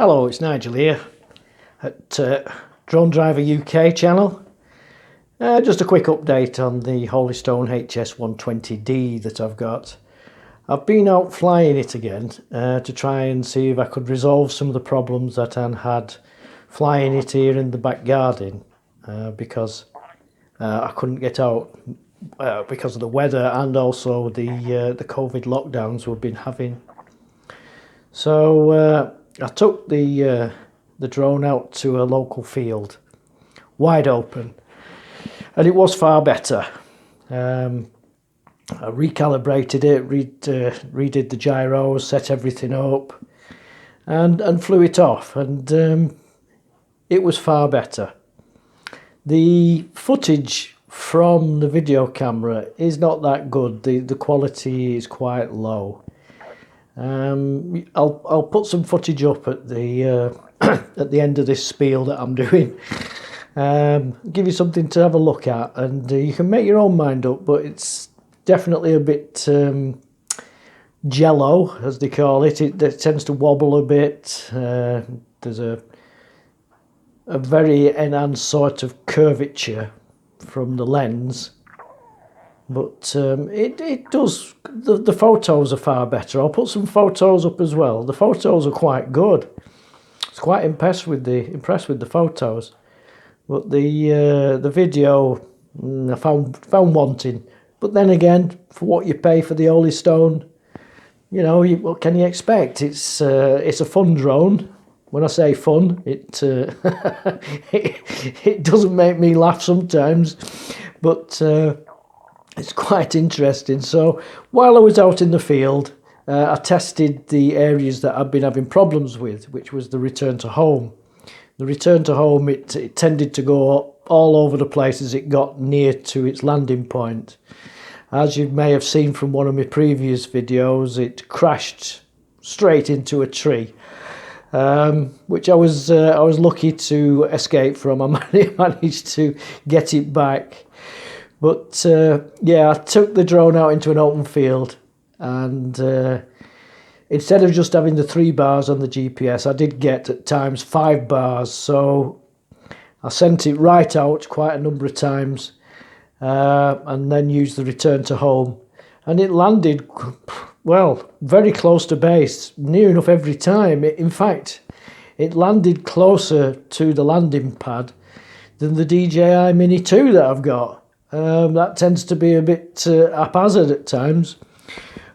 Hello, it's Nigel here at Dronedriveruk UK channel. Just a quick update on the Holy Stone HS120D that I've got. I've been out flying it again to try and see if I could resolve some of the problems that I had flying it here in the back garden because I couldn't get out because of the weather and also the COVID lockdowns we've been having. So I took the drone out to a local field, wide open, and it was far better. I recalibrated it, redid the gyros, set everything up, and flew it off, and it was far better. The footage from the video camera is not that good. The quality is quite low. I'll put some footage up at the at the end of this spiel that I'm doing. Give you something to have a look at, and you can make your own mind up. But it's definitely a bit jello, as they call it. It tends to wobble a bit. There's a very enhanced sort of curvature from the lens. But it does, the photos are far better. I'll put some photos up as well. The photos are quite good. I was quite impressed with the photos. But the video I found wanting. But then again, for what you pay for the Holy Stone, you know, what can you expect? It's a fun drone. When I say fun, it it doesn't make me laugh sometimes, but it's quite interesting. So while I was out in the field, I tested the areas that I've been having problems with, which was the return to home. The return to home, it tended to go all over the place as it got near to its landing point. As you may have seen from one of my previous videos, it crashed straight into a tree, which I was lucky to escape from. I managed to get it back. But yeah, I took the drone out into an open field, and instead of just having the 3 bars on the GPS, I did get at times 5 bars. So I sent it right out quite a number of times, and then used the return to home, and it landed, well, very close to base, near enough every time. In fact, it landed closer to the landing pad than the DJI Mini 2 that I've got. That tends to be a bit haphazard at times,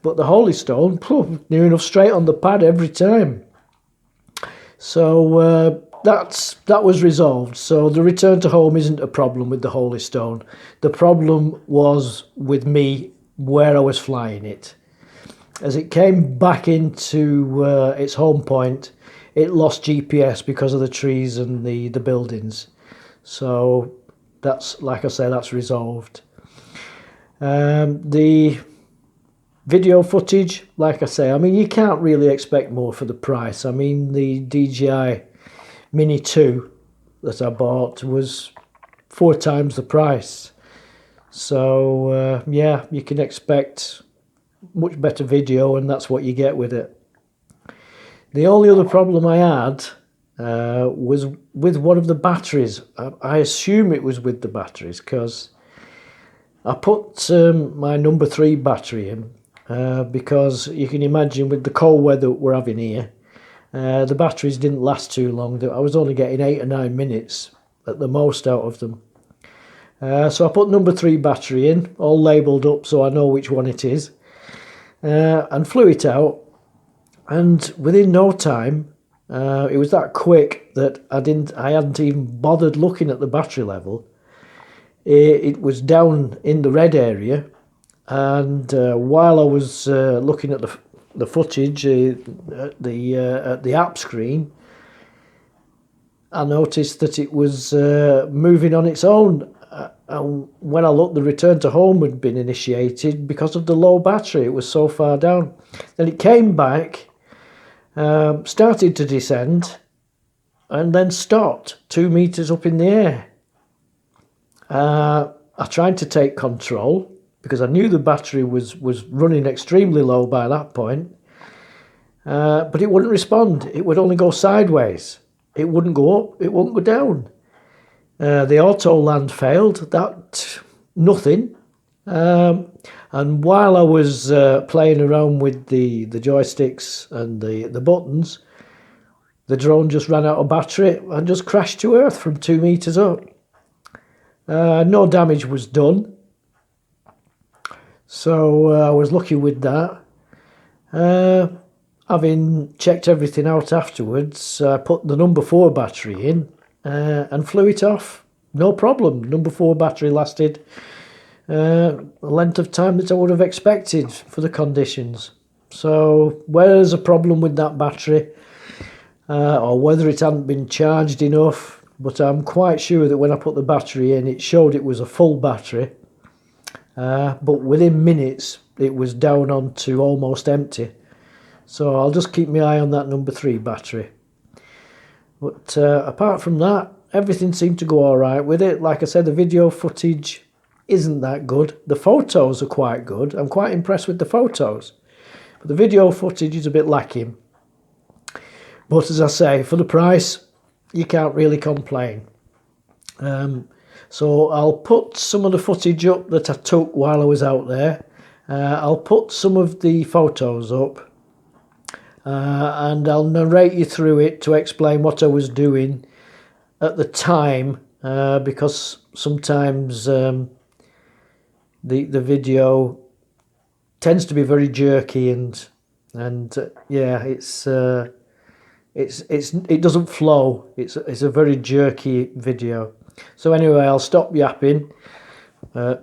but the Holy Stone, near enough straight on the pad every time. So that was resolved. So the return to home isn't a problem with the Holy Stone. The problem was with me where I was flying it. As it came back into its home point, it lost GPS because of the trees and the buildings. So that's, like I say, that's resolved. The video footage, like I say, I mean, you can't really expect more for the price. I mean, the DJI Mini 2 that I bought was 4 times the price. So yeah, you can expect much better video, and that's what you get with it. The only other problem I had was with one of the batteries. I assume it was with the batteries, because I put my number 3 battery in because you can imagine with the cold weather we're having here, the batteries didn't last too long. I was only getting 8 or 9 minutes at the most out of them. So I put number 3 battery in, all labelled up so I know which one it is, and flew it out, and within no time, it was that quick that I hadn't even bothered looking at the battery level. It was down in the red area, and while I was looking at the footage at the app screen, I noticed that it was moving on its own. And when I looked, the return to home had been initiated because of the low battery. It was so far down. Then it came back, started to descend, and then stopped 2 meters up in the air. I tried to take control because I knew the battery was running extremely low by that point. but it wouldn't respond. It would only go sideways. It wouldn't go up, it wouldn't go down. The auto land failed, that nothing. And while I was playing around with the joysticks and the buttons, the drone just ran out of battery and just crashed to earth from 2 meters up. No damage was done, so I was lucky with that. Having checked everything out afterwards, I put the number 4 battery in and flew it off. No problem. Number 4 battery lasted a length of time that I would have expected for the conditions. So whether there's a problem with that battery or whether it hadn't been charged enough, but I'm quite sure that when I put the battery in, it showed it was a full battery, but within minutes it was down onto almost empty. So I'll just keep my eye on that number 3 battery. But apart from that, everything seemed to go all right with it. Like I said, the video footage isn't that good. The photos are quite good. I'm quite impressed with the photos. But the video footage is a bit lacking. But as I say, for the price, you can't really complain. So I'll put some of the footage up that I took while I was out there. I'll put some of the photos up. And I'll narrate you through it to explain what I was doing at the time, because sometimes the video tends to be very jerky and yeah, it doesn't flow. It's a very jerky video. So anyway, I'll stop yapping,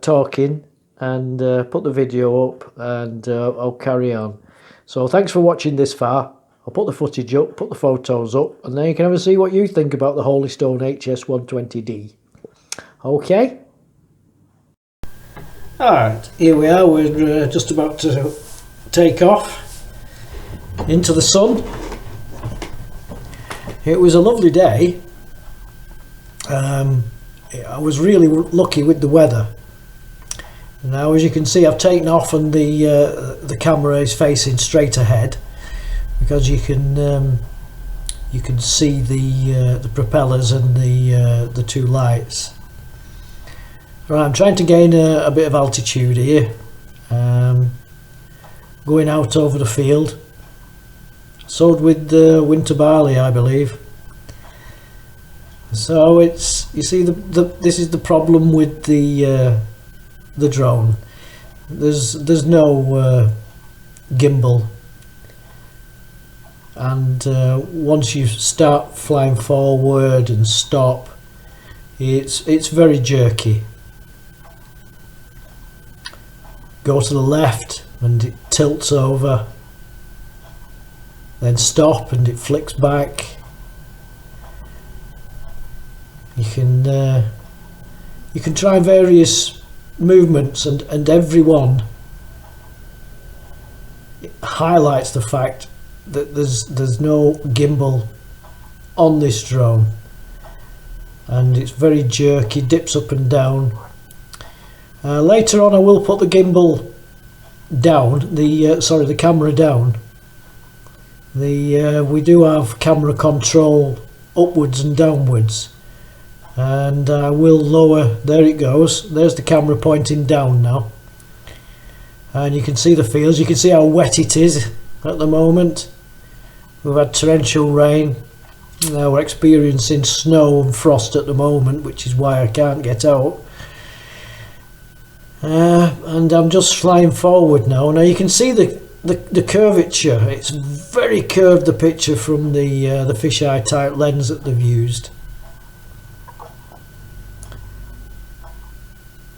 talking, and put the video up, and I'll carry on. So thanks for watching this far. I'll put the footage up, put the photos up, and then you can have a see what you think about the Holy Stone HS120D. Okay? Alright, here we are. We're just about to take off into the sun. It was a lovely day. I was really lucky with the weather. Now, as you can see, I've taken off and the camera is facing straight ahead, because you can see the propellers and the 2 lights. Right, I'm trying to gain a bit of altitude here, going out over the field. Sowed with winter barley, I believe. So it's, you see, this is the problem with the drone. There's no gimbal, and once you start flying forward and stop, it's very jerky. Go to the left and it tilts over, then stop and it flicks back. You can try various movements, and every one highlights the fact that there's no gimbal on this drone, and it's very jerky, dips up and down. Later on I will put the gimbal down, the camera down. We do have camera control upwards and downwards, and I will lower. There it goes. There's the camera pointing down now, and you can see the fields. You can see how wet it is at the moment. We've had torrential rain. Now we're experiencing snow and frost at the moment, which is why I can't get out. And I'm just flying forward now. Now you can see the curvature. It's very curved, the picture, from the fisheye type lens that they've used.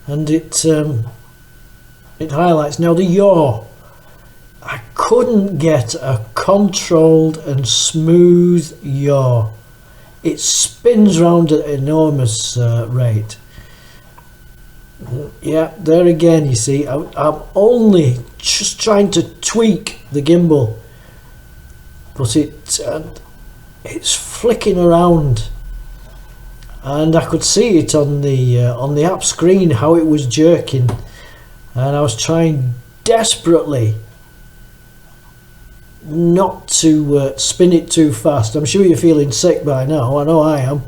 And it highlights. Now the yaw, I couldn't get a controlled and smooth yaw. It spins round at an enormous rate. Yeah, there again, you see, I'm only just trying to tweak the gimbal, but it's flicking around. And I could see it on the app screen, how it was jerking, and I was trying desperately not to spin it too fast. I'm sure you're feeling sick by now. I know I am.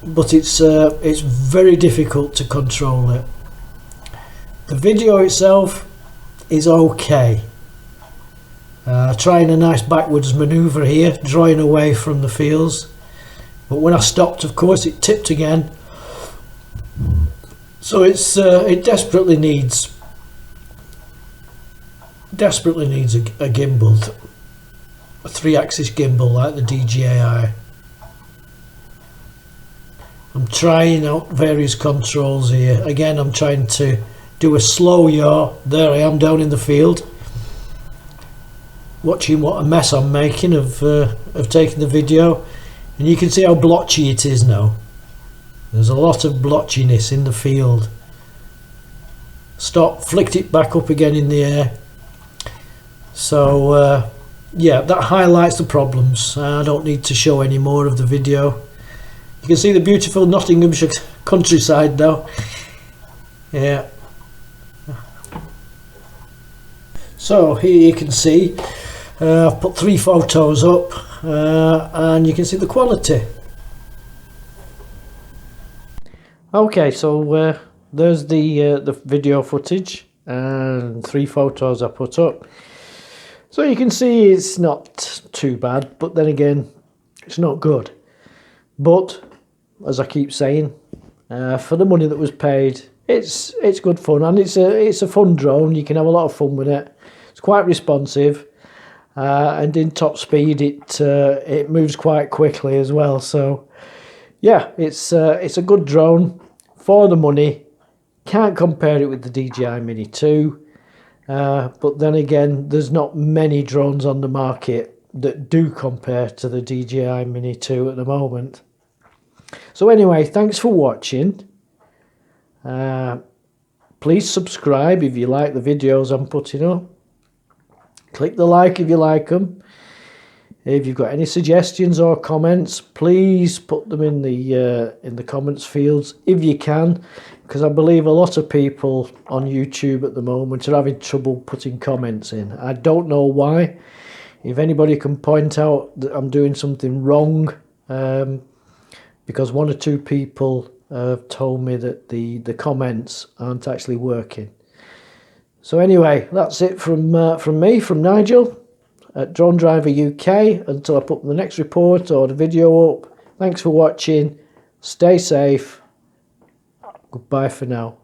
But it's very difficult to control it. The video itself is okay. Trying a nice backwards manoeuvre here, drawing away from the fields. But when I stopped, of course, it tipped again. So it desperately needs a gimbal, a 3-axis gimbal like the DJI. I'm trying out various controls here. Again, I'm trying to do a slow yaw. There I am down in the field, watching what a mess I'm making of taking the video, and you can see how blotchy it is now. There's a lot of blotchiness in the field. Stop, flicked it back up again in the air. So yeah, that highlights the problems. I don't need to show any more of the video. You can see the beautiful Nottinghamshire countryside now. Yeah. So here you can see I've put 3 photos up, and you can see the quality. Okay, so there's the video footage and 3 photos I put up. So you can see it's not too bad, but then again, it's not good. But as I keep saying, for the money that was paid, it's good fun, and it's a fun drone. You can have a lot of fun with it. It's quite responsive, and in top speed, it moves quite quickly as well. So yeah, it's a good drone for the money. Can't compare it with the DJI Mini 2, but then again, there's not many drones on the market that do compare to the DJI Mini 2 at the moment. So anyway, thanks for watching. Please subscribe if you like the videos I'm putting up. Click the like if you like them. If you've got any suggestions or comments, please put them in the comments fields if you can, because I believe a lot of people on YouTube at the moment are having trouble putting comments in. I don't know why. If anybody can point out that I'm doing something wrong, because 1 or 2 people have told me that the comments aren't actually working. So anyway, that's it from me, from Nigel at Dronedriveruk. Until I put the next report or the video up, thanks for watching. Stay safe. Goodbye for now.